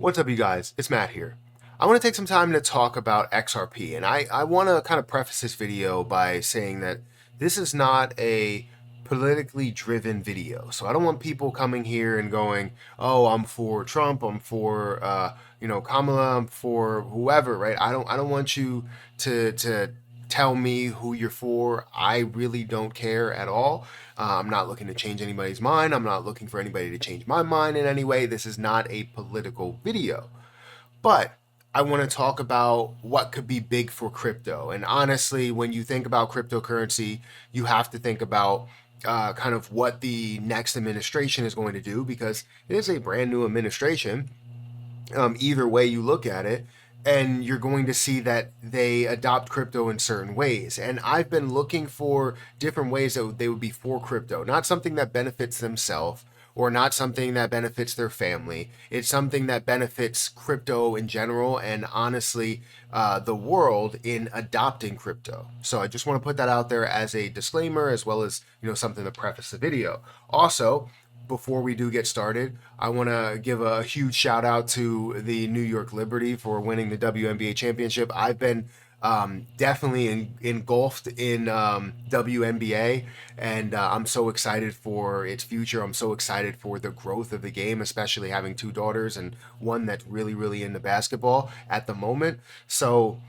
What's up, you guys? It's Matt here. I want to take some time to talk about XRP, and I want to kind of preface this video by saying that this is not a politically driven video. So I don't want people coming here and going, "Oh, I'm for Trump, I'm for Kamala, I'm for whoever," right? I don't want you to tell me who you're for. I really don't care at all. I'm not looking to change anybody's mind. I'm not looking for anybody to change my mind in any way. This is not a political video. But I want to talk about what could be big for crypto. And honestly, when you think about cryptocurrency, you have to think about kind of what the next administration is going to do because it is a brand new administration, either way you look at it, and you're going to see that they adopt crypto in certain ways. And I've been looking for different ways that they would be for crypto, not something that benefits themselves or not something that benefits their family. It's something that benefits crypto in general and honestly the world in adopting crypto. So I just want to put that out there as a disclaimer as well as something to preface the video. Also, before we do get started, I want to give a huge shout out to the New York Liberty for winning the WNBA championship. I've been definitely engulfed in WNBA, and I'm so excited for its future. I'm so excited for the growth of the game, especially having two daughters and one that's really, really into basketball at the moment. So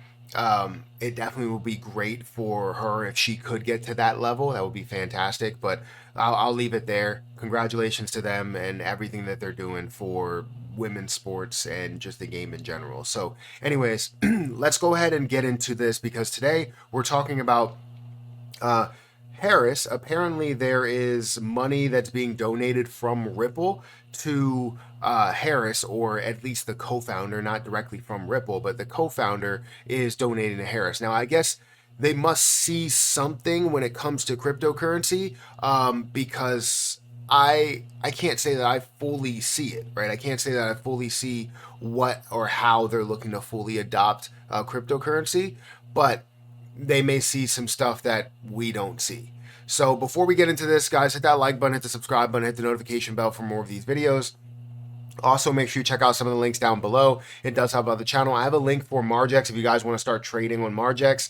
it definitely would be great for her if she could get to that level. That would be fantastic. But I'll leave it there. Congratulations to them and everything that they're doing for women's sports and just the game in general. So, anyways, let's go ahead and get into this because today we're talking about uh, Harris. Apparently, there is money that's being donated from Ripple to Harris, or at least the co-founder, not directly from Ripple, but the co-founder is donating to Harris. Now, I guess they must see something when it comes to cryptocurrency, because I can't say that I fully see it, right? I can't say that I fully see what or how they're looking to fully adopt cryptocurrency, but they may see some stuff that we don't see. So before we get into this, guys, hit that like button, hit the subscribe button, hit the notification bell for more of these videos. Also, make sure you check out some of the links down below. It does help out the channel. I have a link for Margex if you guys want to start trading on Margex.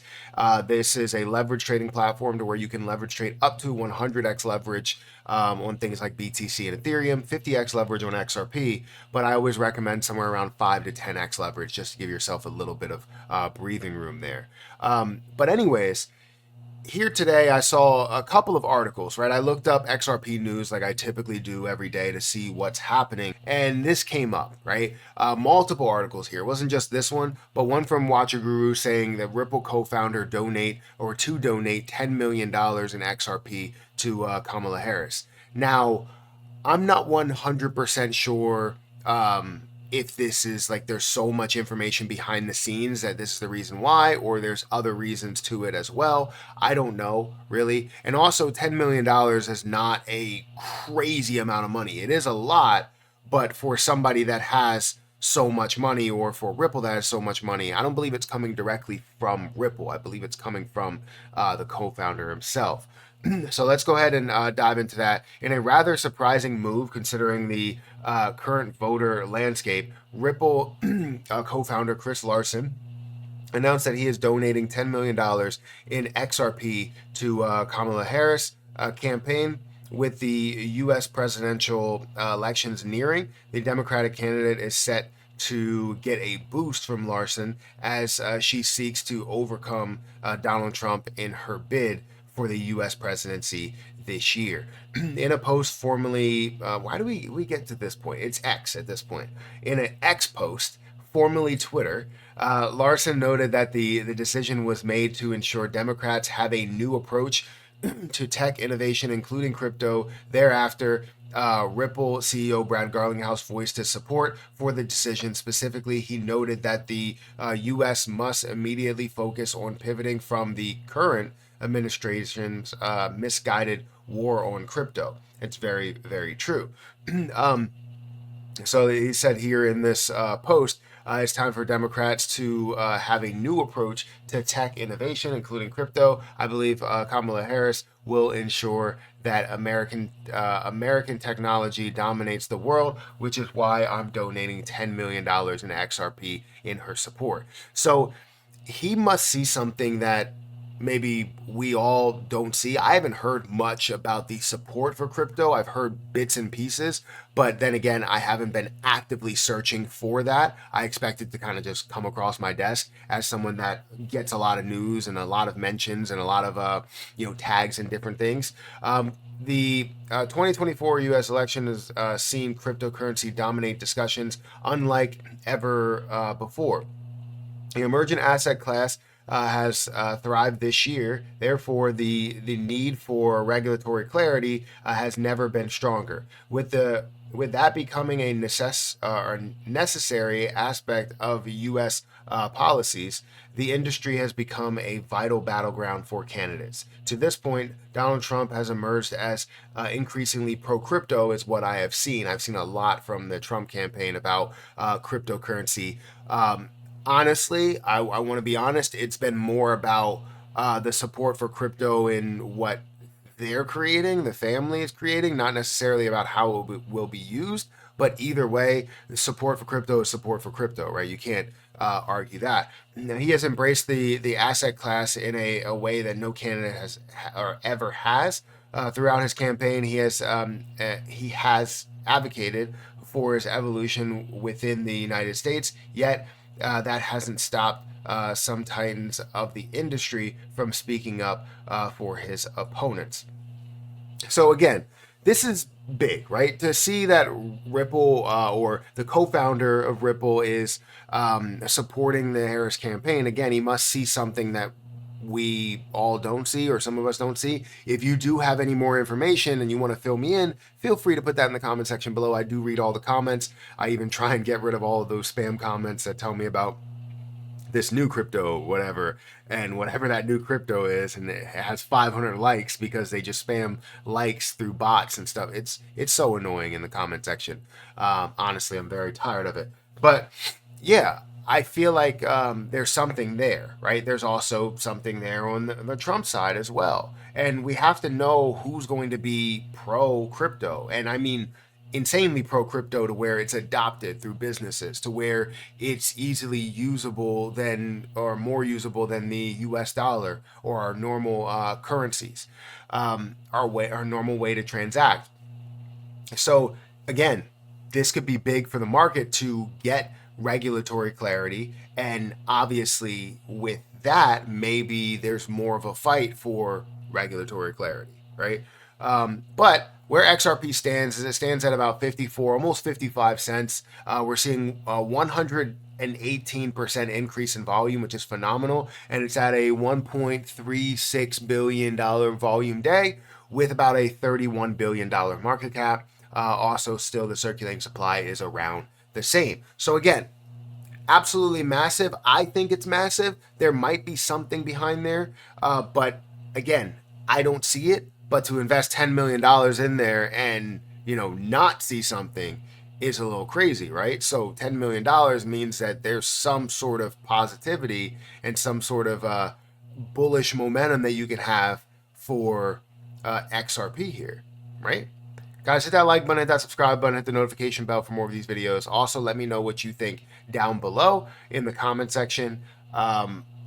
This is a leverage trading platform to where you can leverage trade up to 100x leverage on things like BTC and Ethereum, 50x leverage on XRP, but I always recommend somewhere around 5 to 10x leverage just to give yourself a little bit of breathing room there. But anyways, here today I saw a couple of articles, right? I looked up XRP news like I typically do every day to see what's happening, and this came up, right? Multiple articles here. It wasn't just this one, but one from Watcher Guru saying that Ripple co-founder donate $10 million in XRP to Kamala Harris. Now, I'm not 100% sure if this is like there's so much information behind the scenes that this is the reason why, or there's other reasons to it as well. I don't know, really. And also, $10 million is not a crazy amount of money. It is a lot, but for somebody that has so much money, or for Ripple that has so much money, I don't believe it's coming directly from Ripple. I believe it's coming from the co-founder himself. So let's go ahead and dive into that. In a rather surprising move, considering the current voter landscape, Ripple co-founder Chris Larsen announced that he is donating $10 million in XRP to Kamala Harris campaign. With the U.S. presidential elections nearing, the Democratic candidate is set to get a boost from Larson as she seeks to overcome Donald Trump in her bid for the U.S. presidency this year. In a post formerly, why do we get to this point? It's X at this point. In an X post, formerly Twitter, Larson noted that the decision was made to ensure Democrats have a new approach to tech innovation, including crypto. Thereafter, Ripple CEO Brad Garlinghouse voiced his support for the decision. Specifically, he noted that the U.S. must immediately focus on pivoting from the current administration's misguided war on crypto. It's very, very true. So he said here in this post, it's time for Democrats to have a new approach to tech innovation, including crypto. I believe Kamala Harris will ensure that American technology dominates the world, which is why I'm donating $10 million in XRP in her support. So he must see something that maybe we all don't see. I haven't heard much about the support for crypto. I've heard bits and pieces, but then again, I haven't been actively searching for that. I expect it to kind of just come across my desk as someone that gets a lot of news and a lot of mentions and a lot of tags and different things. The 2024 U.S. election has seen cryptocurrency dominate discussions unlike ever before. The emergent asset class has thrived this year. Therefore, the need for regulatory clarity has never been stronger. With that becoming a necessary aspect of U.S. Policies, the industry has become a vital battleground for candidates. To this point, Donald Trump has emerged as increasingly pro-crypto, is what I have seen. I've seen a lot from the Trump campaign about cryptocurrency. Honestly, I want to be honest, it's been more about the support for crypto in what they're creating, the family is creating, not necessarily about how it will be used. But either way, the support for crypto is support for crypto, right? You can't argue that. Now, he has embraced the asset class in a way that no candidate has or ever has. Throughout his campaign, he has advocated for its evolution within the United States, yet that hasn't stopped some titans of the industry from speaking up for his opponents. So again, this is big, right? To see that Ripple or the co-founder of Ripple is supporting the Harris campaign. Again, he must see something that we all don't see, or some of us don't see. If you do have any more information and you want to fill me in, feel free to put that in the comment section below. I do read all the comments. I even try and get rid of all of those spam comments that tell me about this new crypto, whatever, and whatever that new crypto is, and it has 500 likes because they just spam likes through bots and stuff. It's so annoying in the comment section. Honestly, I'm very tired of it. But yeah, I feel like there's something there, right? There's also something there on the Trump side as well. And we have to know who's going to be pro crypto. And I mean, insanely pro crypto to where it's adopted through businesses, to where it's easily usable than, or more usable than, the US dollar or our normal currencies, our normal way to transact. So again, this could be big for the market to get regulatory clarity, and obviously with that, maybe there's more of a fight for regulatory clarity, right? But where XRP stands is it stands at about 54, almost 55 cents. We're seeing a 118% increase in volume, which is phenomenal, and it's at a $1.36 billion volume day with about a $31 billion market cap. Also, still the circulating supply is around the same. So again, absolutely massive. I think it's massive. There might be something behind there, but again, I don't see it. But to invest $10 million in there and not see something is a little crazy, right? So $10 million means that there's some sort of positivity and some sort of bullish momentum that you can have for XRP here, right? Guys, hit that like button, hit that subscribe button, hit the notification bell for more of these videos. Also, let me know what you think down below in the comment section.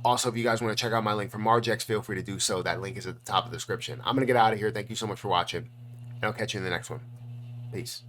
Also, if you guys want to check out my link for Margex, feel free to do so. That link is at the top of the description. I'm going to get out of here. Thank you so much for watching, and I'll catch you in the next one. Peace.